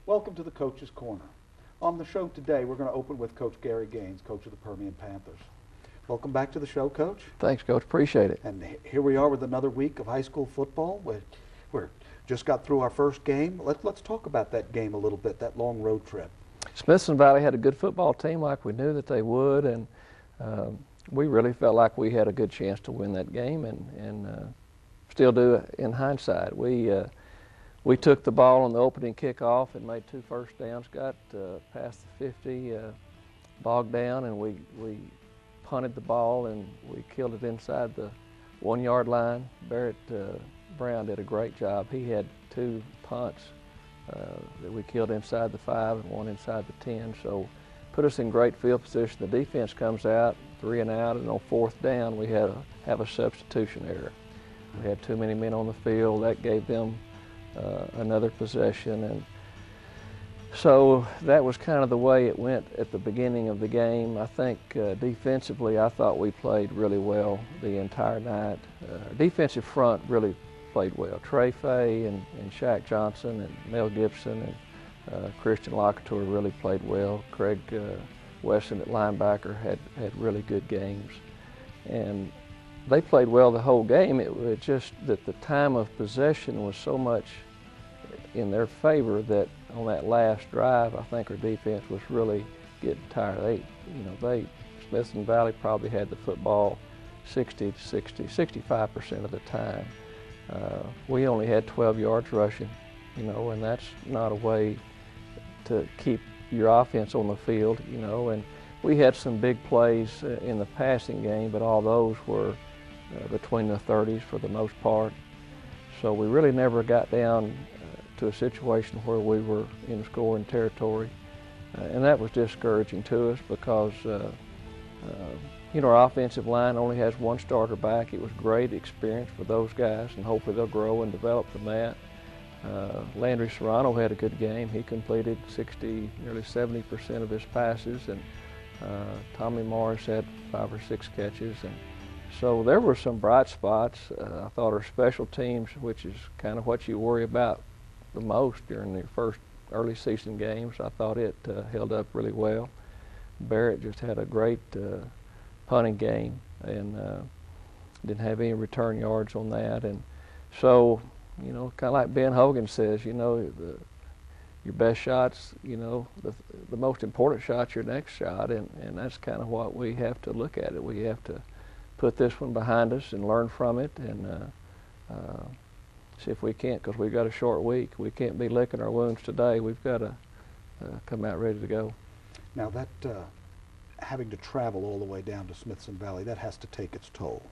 Welcome to the Coach's Corner. On the show today, we're going to open with Coach Gary Gaines, coach of the Permian Panthers. Welcome back to the show, Coach. Thanks, Coach. Appreciate it. And here we are with another week of high school football. We're just got through our first game. Let's talk about that game a little bit, that long road trip. Smithson Valley had a good football team like we knew that they would, and we really felt like we had a good chance to win that game, and still do in hindsight. We took the ball on the opening kickoff and made 2 first downs, got past the 50, bogged down, and we punted the ball and we killed it inside the 1-yard line. Barrett Brown did a great job. He had 2 punts that we killed inside the 5 and 1 inside the 10, so put us in great field position. The defense comes out 3 and out, and on 4th down we had have a substitution error. We had too many men on the field. That gave them another possession, and so that was kind of the way it went at the beginning of the game. I think defensively, I thought we played really well the entire night. Defensive front really played well. Trey Fay and Shaq Johnson and Mel Gibson and Christian Lockator really played well. Craig Wesson at linebacker had really good games, and they played well the whole game. It was just that the time of possession was so much in their favor that on that last drive, I think our defense was really getting tired. Smithson Valley probably had the football 65% of the time. We only had 12 yards rushing, and that's not a way to keep your offense on the field, and we had some big plays in the passing game, but all those were between the 30s for the most part. So we really never got down to a situation where we were in scoring territory. And that was discouraging to us because, our offensive line only has 1 starter back. It was great experience for those guys, and hopefully they'll grow and develop from that. Landry Serrano had a good game. He completed nearly 70% of his passes, and Tommy Morris had 5 or 6 catches. And so there were some bright spots. I thought our special teams, which is kind of what you worry about the most during the first early season games, I thought it held up really well. Barrett just had a great punting game and didn't have any return yards on that. And so, kind of like Ben Hogan says, your best shots, the most important shot's your next shot, and that's kind of what we have to look at it. We have to put this one behind us and learn from it, and see if we can't, because we've got a short week. We can't be licking our wounds today. We've got to come out ready to go. Now that having to travel all the way down to Smithson Valley, that has to take its toll.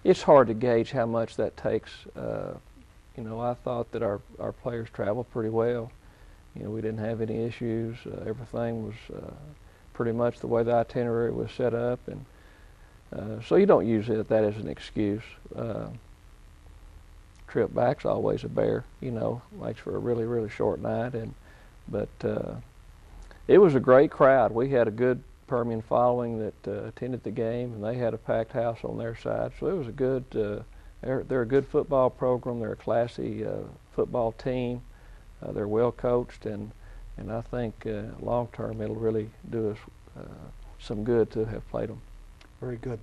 It's hard to gauge how much that takes. I thought that our players traveled pretty well. We didn't have any issues. Everything was pretty much the way the itinerary was set up, and so you don't use that as an excuse. Trip back's always a bear, makes for a really, really short night. But it was a great crowd. We had a good Permian following that attended the game, and they had a packed house on their side. So it was a good, they're a good football program. They're a classy football team. They're well coached, and I think long term it'll really do us some good to have played them. Very good.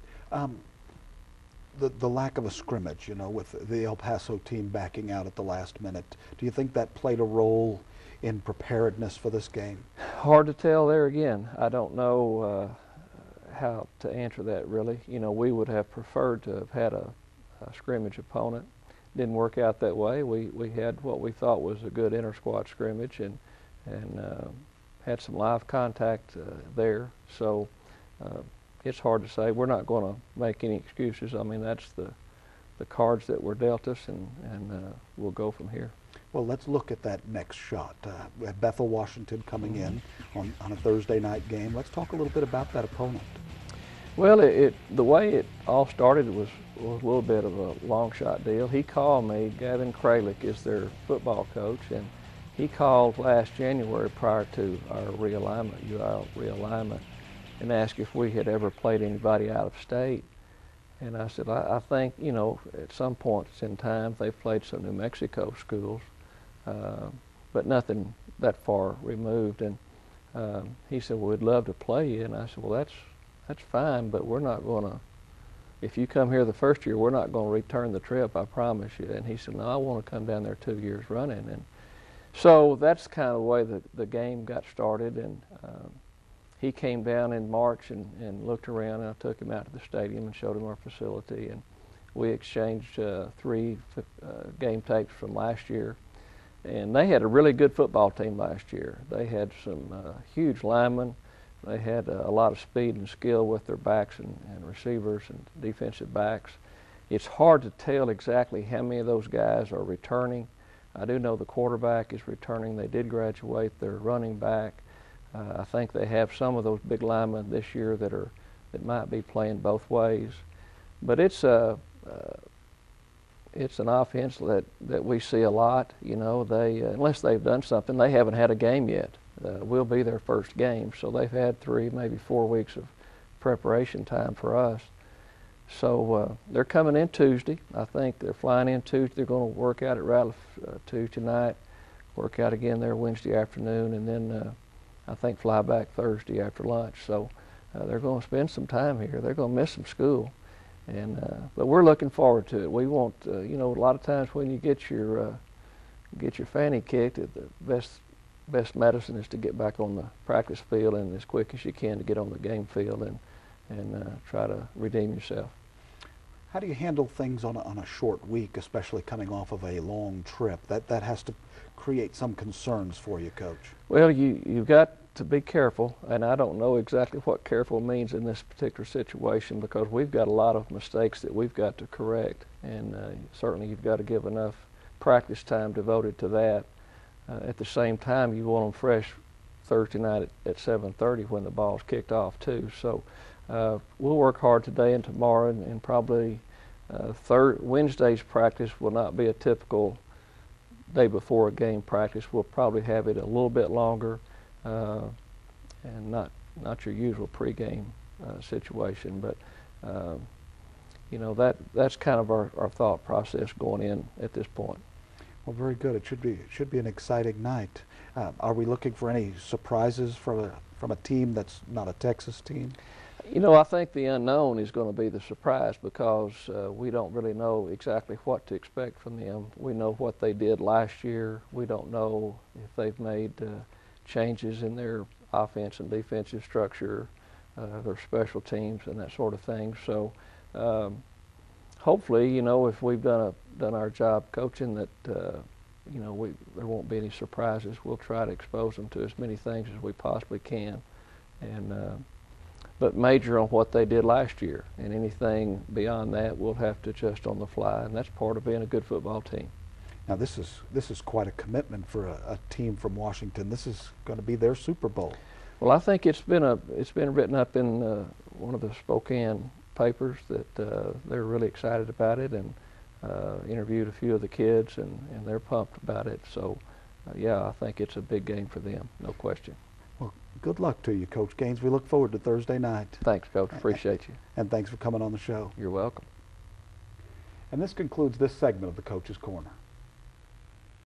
The lack of a scrimmage, with the El Paso team backing out at the last minute, do you think that played a role in preparedness for this game? Hard to tell there again. I don't know how to answer that really. We would have preferred to have had a scrimmage opponent. Didn't work out that way. We had what we thought was a good inter-squad scrimmage and had some live contact there. So it's hard to say. We're not going to make any excuses. I mean, that's the cards that were dealt us, and we'll go from here. Well, let's look at that next shot. We have Bethel, Washington coming in on a Thursday night game. Let's talk a little bit about that opponent. Well, the way it all started was a little bit of a long shot deal. He called me. Gavin Kralik is their football coach, and he called last January prior to our realignment, and asked if we had ever played anybody out of state. And I said, I think, at some points in time they've played some New Mexico schools, but nothing that far removed. And he said, well, we'd love to play you. And I said, well, that's fine, but we're not going to, if you come here the first year, we're not going to return the trip, I promise you. And he said, no, I want to come down there 2 years running. And so that's kind of the way the game got started. And he came down in March and looked around, and I took him out to the stadium and showed him our facility. And we exchanged 3 game tapes from last year. And they had a really good football team last year. They had some huge linemen. They had a lot of speed and skill with their backs and receivers and defensive backs. It's hard to tell exactly how many of those guys are returning. I do know the quarterback is returning. They did graduate their running back. I think they have some of those big linemen this year that might be playing both ways. But it's an offense that we see a lot. You know, they unless they've done something, they haven't had a game yet. We'll be their first game, so they've had 3, maybe 4 weeks of preparation time for us. So they're coming in Tuesday. I think they're flying in Tuesday. They're going to work out at Ratliff Tuesday night, work out again there Wednesday afternoon, and then I think fly back Thursday after lunch. So they're going to spend some time here. They're going to miss some school. But we're looking forward to it. We want, you know, a lot of times when you get your fanny kicked, the best medicine is to get back on the practice field and as quick as you can to get on the game field and try to redeem yourself. How do you handle things on a short week, especially coming off of a long trip? That has to create some concerns for you, Coach. Well, you've got to be careful, and I don't know exactly what careful means in this particular situation, because we've got a lot of mistakes that we've got to correct, and certainly you've got to give enough practice time devoted to that. At the same time, you want them fresh Thursday night at 7:30 when the ball's kicked off too. So we'll work hard today and tomorrow, and probably Wednesday's practice will not be a typical day before a game practice. We'll probably have it a little bit longer, and not your usual pregame situation. But you know, that's kind of our thought process going in at this point. Well, very good. It should be an exciting night. Are we looking for any surprises from a team that's not a Texas team? You know, I think the unknown is going to be the surprise, because we don't really know exactly what to expect from them. We know what they did last year. We don't know if they've made changes in their offense and defensive structure, their special teams and that sort of thing. So hopefully, you know, if we've done our job coaching, that you know, there won't be any surprises. We'll try to expose them to as many things as we possibly can, and but major on what they did last year, and anything beyond that we'll have to adjust on the fly, and that's part of being a good football team. Now this is quite a commitment for a team from Washington. This is going to be their Super Bowl. Well, I think it's been written up in one of the Spokane papers that they're really excited about it, and interviewed a few of the kids, and they're pumped about it. So yeah, I think it's a big game for them, no question. Well, good luck to you, Coach Gaines. We look forward to Thursday night. Thanks, Coach. Appreciate you. And thanks for coming on the show. You're welcome. And this concludes this segment of the Coach's Corner.